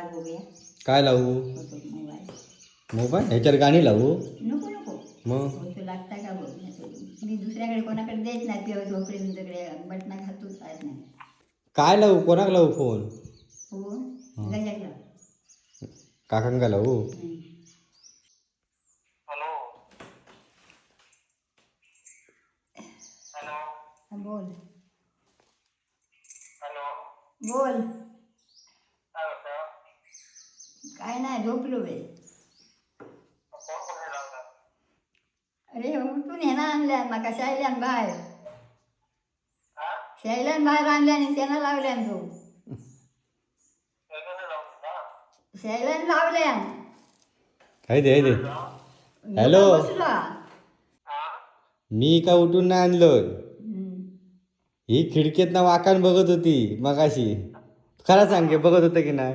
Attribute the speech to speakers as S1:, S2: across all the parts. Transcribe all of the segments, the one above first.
S1: लाव बघूया.
S2: काय लावू?
S1: मोबाईल.
S2: मोबाईल ह्याच्यावर गाणी लावू?
S1: नको नको.
S2: मग
S1: तो लागता का बघ. मी दुसऱ्याकडे कोणाकडे देत नाही किंवा झोपडे तुमच्याकडे बटना घालतोच आहेत नाही.
S2: काय लावू? कोणाक लावू फोन?
S1: फोन गजाक लाव.
S2: काकांका लावू?
S1: बोल. बोल. काय नाही झोपलो बे. अरे उठून ह्यानं आणल्या माका शायल्यान बाहेर. शायल्यान बाहेर आणल्या आणि त्यानं लावल्यान तो. शायल्यान लावल्यान.
S2: हाय दे हॅलो.
S1: बसला.
S2: मी का उठून नाही आणलोय. ही खिडकीत ना वाकान बघत होती मगाशी. खरं सांग की बघत होतं की नाही?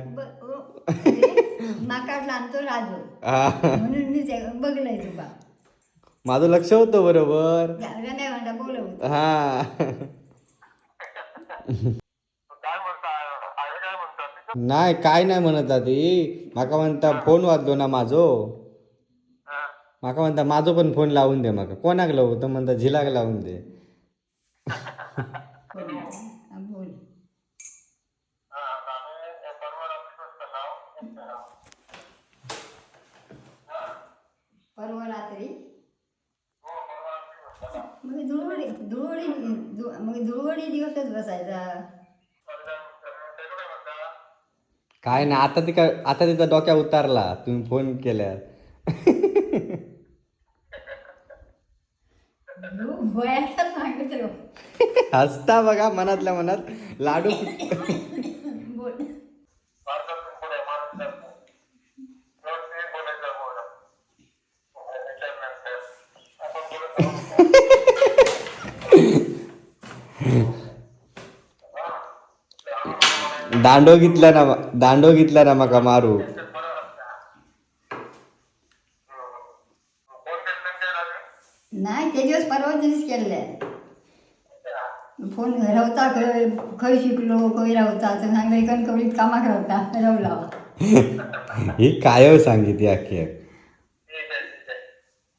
S1: माकाडला आणतो राजू
S2: हा.
S1: म्हणून मी बघलंय तुका.
S2: माझं लक्ष होतं बरोबर.
S1: रम्या म्हणता बोलव.
S2: हा. नाही काय नाही म्हणत ती. माका म्हणता फोन वाजलो ना माझो. माका म्हणता माझो पण फोन लावून दे. माका कोणाक लावू तर म्हणता झिलाक लावून दे.
S1: बोल. परवा रात्री मग धुळवडी दिवसच बसायचा.
S2: काय नाही आता तिचा डोक्या उतारला तुम्ही फोन केल्या. हसता बघा मनातल्या मनात लाडू.
S1: बोल.
S2: दांडो घेतला ना माका मारू.
S1: नाही ते दिवस परवा दिवस केले. फोन रावता खंय शिकलो खंय रावता तर सांगले कणकवलीत कामाक रावता रवला.
S2: ही काय सांगितली अख्खी.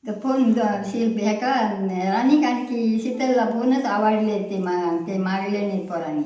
S1: तर फोन हेका राणी कारण की शीतलला फोनच आवडले ते मागले नाही पोरांनी.